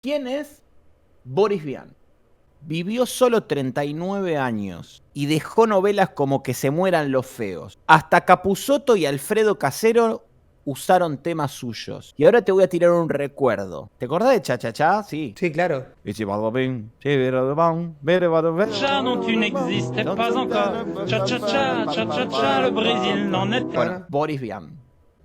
¿Quién es Boris Vian? Vivió solo 39 años y dejó novelas como Que se mueran los feos. Hasta Capusotto y Alfredo Casero usaron temas suyos. Y ahora te voy a tirar un recuerdo. ¿Te acordás de Cha Cha Cha? Sí. Sí, claro. Cha dont tu n'existais pas encore. Cha cha cha, cha cha cha, le Brésil n'en est pas. Bueno, Boris Vian.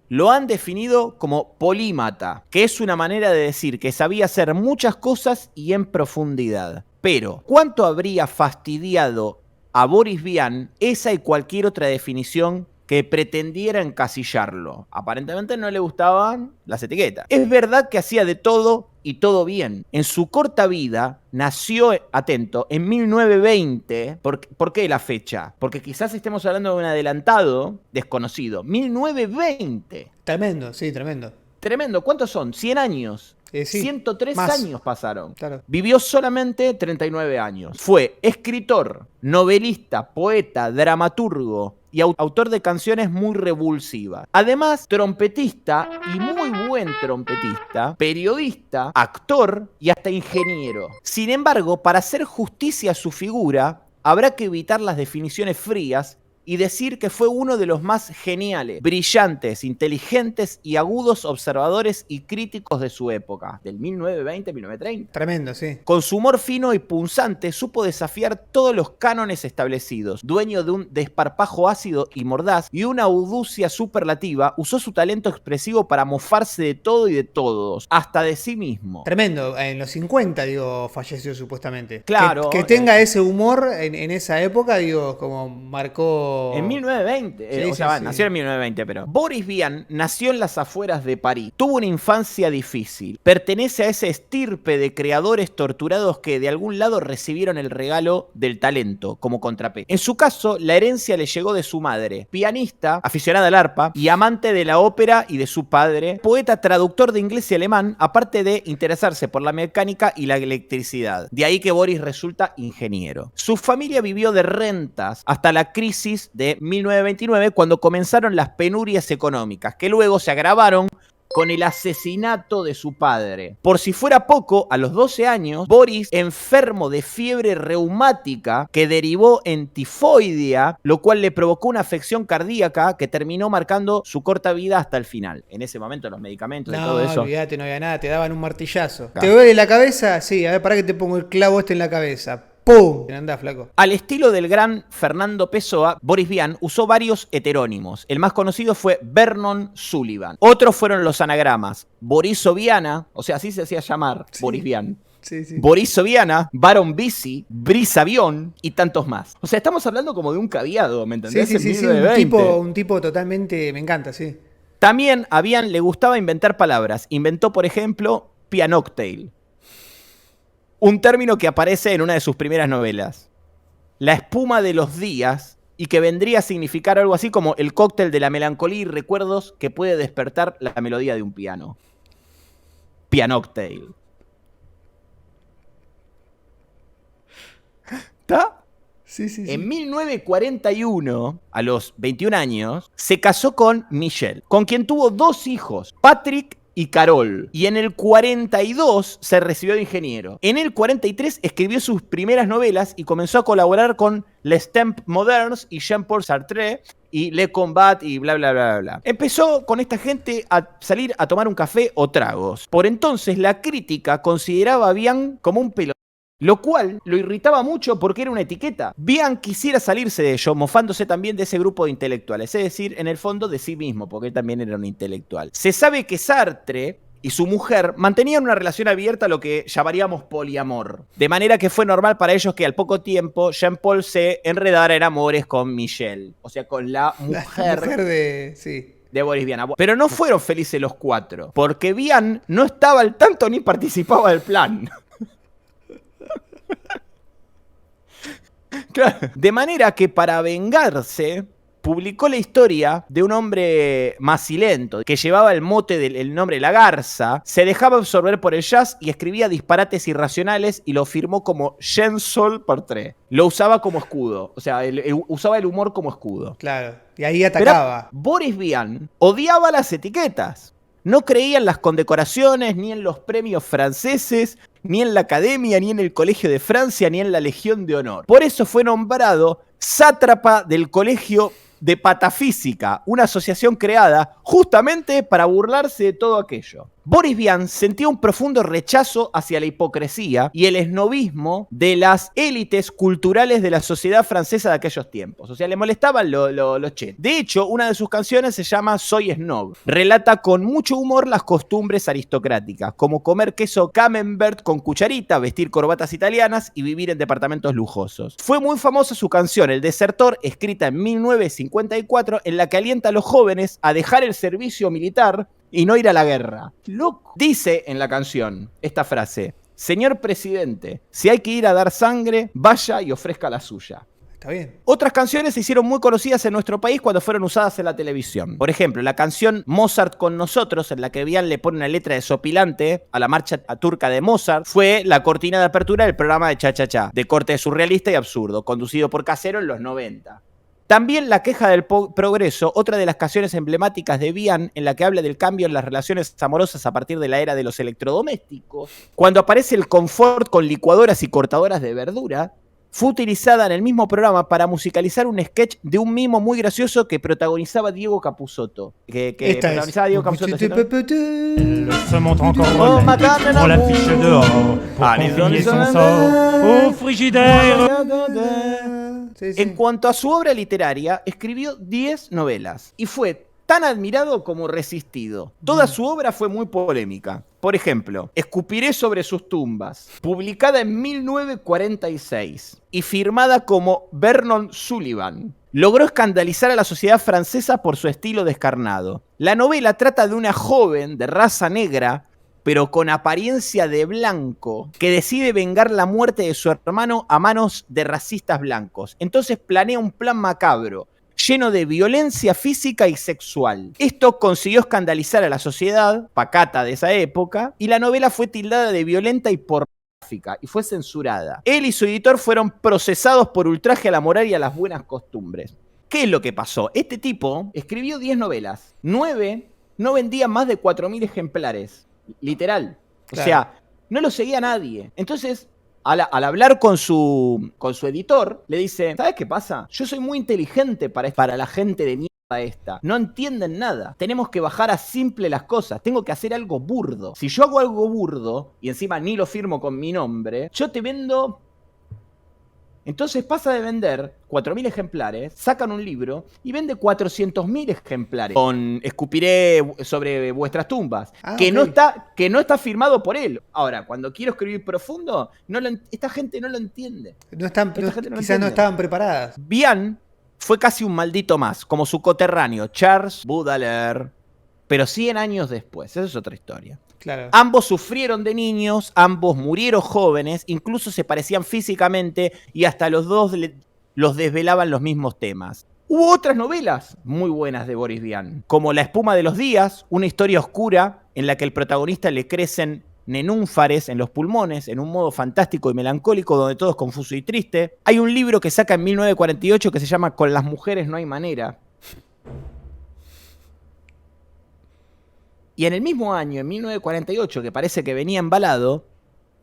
Lo han definido como polímata, que es una manera de decir que sabía hacer muchas cosas y en profundidad. Pero, ¿cuánto habría fastidiado a Boris Vian esa y cualquier otra definición que pretendiera encasillarlo? Aparentemente no le gustaban las etiquetas. Es verdad que hacía de todo y todo bien. En su corta vida nació, atento, en 1920. ¿Por qué la fecha? Porque quizás estemos hablando de un adelantado desconocido. 1920. Tremendo, sí, tremendo. Tremendo. ¿Cuántos son? 100 años. Sí, 103 más. años pasaron. Claro. Vivió solamente 39 años. Fue escritor, novelista, poeta, dramaturgo y autor de canciones muy revulsivas. Además, trompetista y muy buen trompetista, periodista, actor y hasta ingeniero. Sin embargo, para hacer justicia a su figura, habrá que evitar las definiciones frías y decir que fue uno de los más geniales, brillantes, inteligentes y agudos observadores y críticos de su época, del 1920-1930. Tremendo, sí. Con su humor fino y punzante supo desafiar todos los cánones establecidos. Dueño de un desparpajo ácido y mordaz y una audacia superlativa, usó su talento expresivo para mofarse de todo y de todos, hasta de sí mismo. Tremendo. En los 50, digo, falleció supuestamente. Claro. Que tenga ese humor en esa época, digo, como marcó... En 1920, Sí, o sea, sí. nació en 1920, pero Boris Vian nació en las afueras de París. Tuvo una infancia difícil. Pertenece a ese estirpe de creadores torturados que de algún lado recibieron el regalo del talento como contrapeso. En su caso, la herencia le llegó de su madre, pianista, aficionada al arpa y amante de la ópera, y de su padre, poeta traductor de inglés y alemán, aparte de interesarse por la mecánica y la electricidad. De ahí que Boris resulta ingeniero. Su familia vivió de rentas hasta la crisis de 1929, cuando comenzaron las penurias económicas, que luego se agravaron con el asesinato de su padre. Por si fuera poco, a los 12 años, Boris, enfermo de fiebre reumática que derivó en tifoidea, lo cual le provocó una afección cardíaca que terminó marcando su corta vida hasta el final. En ese momento los medicamentos y todo No, eso. olvídate, no había nada, te daban un martillazo. Claro. ¿Te duele la cabeza? Sí, a ver, para que te pongo el clavo este en la cabeza. ¡Pum! Andá, flaco. Al estilo del gran Fernando Pessoa, Boris Vian usó varios heterónimos. El más conocido fue Vernon Sullivan. Otros fueron los anagramas Boriso Viana, o sea, así se hacía llamar, Sí. Boris Vian. Sí, sí. Boriso Viana, Baron Bisi, Brice Avión y tantos más. O sea, estamos hablando como de un caviado, ¿me entendés? Sí, sí, En sí, sí, 1920. un tipo totalmente, me encanta, sí. También a Vian le gustaba inventar palabras. Inventó, por ejemplo, pianoctail, un término que aparece en una de sus primeras novelas. La espuma de los días, y que vendría a significar algo así como el cóctel de la melancolía y recuerdos que puede despertar la melodía de un piano. Pianoctail. ¿Está? Sí, sí, En 1941, a los 21 años, se casó con Michelle, con quien tuvo 2 hijos, Patrick y Carol. Y en el 42 se recibió de ingeniero. En el 43 escribió sus primeras novelas y comenzó a colaborar con Les Temps Modernes y Jean-Paul Sartre y Le Combat y bla, bla, bla, bla. Empezó con esta gente a salir a tomar un café o tragos. Por entonces, la crítica consideraba a Vian como un pelotón, lo cual lo irritaba mucho porque era una etiqueta. Vian quisiera salirse de ello, mofándose también de ese grupo de intelectuales, es decir, en el fondo de sí mismo, porque él también era un intelectual. Se sabe que Sartre y su mujer mantenían una relación abierta a lo que llamaríamos poliamor. De manera que fue normal para ellos que al poco tiempo Jean-Paul se enredara en amores con Michelle, o sea, con la mujer, La mujer de... Sí. de Boris Vian. Pero no fueron felices los 4, porque Vian no estaba al tanto ni participaba del plan. Claro. De manera que para vengarse, publicó la historia de un hombre macilento que llevaba el mote del nombre La Garza, se dejaba absorber por el jazz y escribía disparates irracionales y lo firmó como Jean Sol Portrait. Lo usaba como escudo, o sea, usaba el humor como escudo. Claro. Y ahí atacaba. Pero Boris Vian odiaba las etiquetas. No creía en las condecoraciones, ni en los premios franceses, ni en la Academia, ni en el Colegio de Francia, ni en la Legión de Honor. Por eso fue nombrado sátrapa del Colegio de Patafísica, una asociación creada justamente para burlarse de todo aquello. Boris Vian sentía un profundo rechazo hacia la hipocresía y el esnobismo de las élites culturales de la sociedad francesa de aquellos tiempos. O sea, le molestaban los chetos. De hecho, una de sus canciones se llama Soy Snob. Relata con mucho humor las costumbres aristocráticas, como comer queso camembert con cucharita, vestir corbatas italianas y vivir en departamentos lujosos. Fue muy famosa su canción El Desertor, escrita en 1954, en la que alienta a los jóvenes a dejar el servicio militar y no ir a la guerra. Loco. Dice en la canción esta frase: señor presidente, si hay que ir a dar sangre, vaya y ofrezca la suya. Está bien. Otras canciones se hicieron muy conocidas en nuestro país cuando fueron usadas en la televisión. Por ejemplo, la canción Mozart con nosotros, en la que Vian le pone una letra desopilante a la marcha turca de Mozart, fue la cortina de apertura del programa de Cha Cha Cha, de corte surrealista y absurdo, conducido por Casero en los 90. También La queja del progreso, otra de las canciones emblemáticas de Vian, en la que habla del cambio en las relaciones amorosas a partir de la era de los electrodomésticos. Cuando aparece el confort con licuadoras y cortadoras de verdura, fue utilizada en el mismo programa para musicalizar un sketch de un mimo muy gracioso que protagonizaba Diego Capusotto. Protagonizaba Diego Capusotto. Elle se montre encore honnête, prend la fiche dehors, pour confiner son sort au frigidaire. Sí, sí. En cuanto a su obra literaria, escribió 10 novelas y fue tan admirado como resistido. Toda su obra fue muy polémica. Por ejemplo, Escupiré sobre sus tumbas, publicada en 1946 y firmada como Vernon Sullivan. Logró escandalizar a la sociedad francesa por su estilo descarnado. La novela trata de una joven de raza negra, pero con apariencia de blanco, que decide vengar la muerte de su hermano a manos de racistas blancos. Entonces planea un plan macabro, lleno de violencia física y sexual. Esto consiguió escandalizar a la sociedad pacata de esa época, y la novela fue tildada de violenta y pornográfica, y fue censurada. Él y su editor fueron procesados por ultraje a la moral y a las buenas costumbres. ¿Qué es lo que pasó? Este tipo escribió 10 novelas, 9 no vendían más de 4.000 ejemplares. Literal. Claro. O sea, no lo seguía nadie. Entonces, al hablar con su editor, le dice: ¿sabes qué pasa? Yo soy muy inteligente para la gente de mierda esta. No entienden nada. Tenemos que bajar a simple las cosas. Tengo que hacer algo burdo. Si yo hago algo burdo, y encima ni lo firmo con mi nombre, yo te vendo... Entonces pasa de vender 4.000 ejemplares, sacan un libro y vende 400.000 ejemplares con Escupiré sobre vuestras tumbas, que no está firmado por él. Ahora, cuando quiero escribir profundo, esta gente no lo entiende. Quizás no estaban preparadas. Vian fue casi un maldito más, como su coterráneo Charles Baudelaire, pero 100 años después. Esa es otra historia. Claro. Ambos sufrieron de niños, ambos murieron jóvenes, incluso se parecían físicamente y hasta los dos los desvelaban los mismos temas. Hubo otras novelas muy buenas de Boris Vian, como La espuma de los días, una historia oscura en la que al protagonista le crecen nenúnfares en los pulmones, en un modo fantástico y melancólico donde todo es confuso y triste. Hay un libro que saca en 1948 que se llama Con las mujeres no hay manera. Y en el mismo año, en 1948, que parece que venía embalado,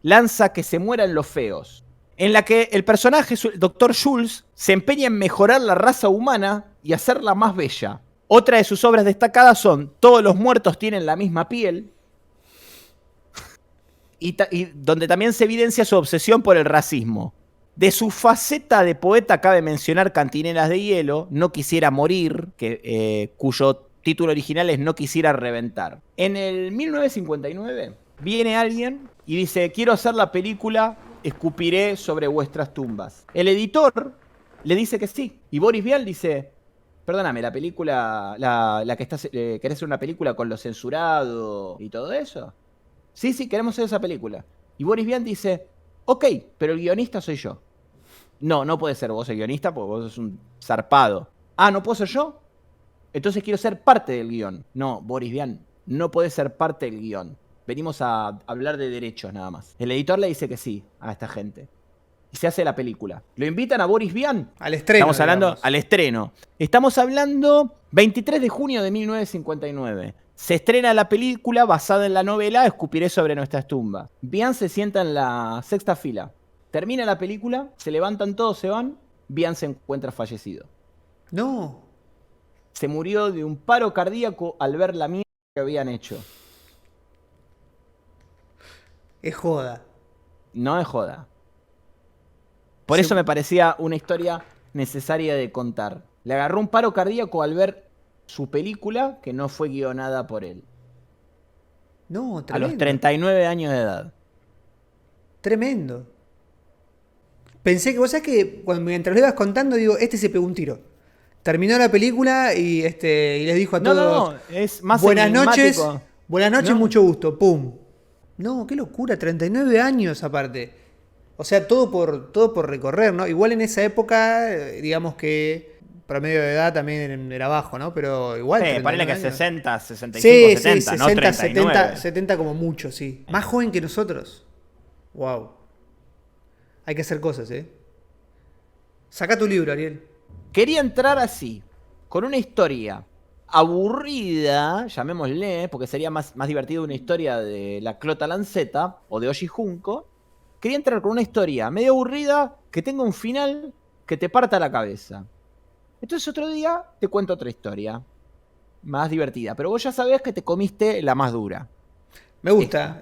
lanza Que se mueran los feos, en la que el personaje, el Dr. Jules, se empeña en mejorar la raza humana y hacerla más bella. Otra de sus obras destacadas son Todos los muertos tienen la misma piel, y donde también se evidencia su obsesión por el racismo. De su faceta de poeta cabe mencionar Cantinelas de hielo, No quisiera morir, cuyo título original es No quisiera reventar. En el 1959 viene alguien y dice: quiero hacer la película Escupiré sobre vuestras tumbas. El editor le dice que sí. Y Boris Vian dice: perdóname, la película, la que estás, ¿querés hacer una película con lo censurado y todo eso? Sí, queremos hacer esa película. Y Boris Vian dice: ok, pero el guionista soy yo. No puede ser vos el guionista porque vos sos un zarpado. Ah, ¿no puedo ser yo? Entonces quiero ser parte del guión. No, Boris Vian, no podés ser parte del guión. Venimos a hablar de derechos nada más. El editor le dice que sí a esta gente. Y se hace la película. Lo invitan a Boris Vian. Al estreno. Estamos hablando al estreno. Estamos hablando 23 de junio de 1959. Se estrena la película basada en la novela Escupiré sobre nuestras tumbas. Bian se sienta en la sexta fila. Termina la película, se levantan todos, se van. Bian se encuentra fallecido. No. Se murió de un paro cardíaco al ver la mierda que habían hecho. Es joda. No es joda. Por eso me parecía una historia necesaria de contar. Le agarró un paro cardíaco al ver su película que no fue guionada por él. No, tremendo. A los 39 años de edad. Tremendo. Pensé que, vos sabés que mientras lo ibas contando, digo, este se pegó un tiro. Terminó la película y les dijo a todos, No, es más buenas enigmático. noches, No. mucho gusto, pum. No, qué locura, 39 años aparte. O sea, todo por recorrer, ¿no? Igual en esa época, digamos que promedio de edad también era bajo, ¿no? Pero igual. Ponele que años. 60, 65, Sí, 70, sí, no 60, 39. 70 como mucho, sí. Más joven que nosotros. Wow. Hay que hacer cosas, ¿eh? Saca tu libro, Ariel. Quería entrar así, con una historia aburrida, llamémosle, porque sería más divertido una historia de la Clota Lanceta o de Oji Junco. Quería entrar con una historia medio aburrida que tenga un final que te parta la cabeza. Entonces otro día te cuento otra historia más divertida, pero vos ya sabés que te comiste la más dura. Me gusta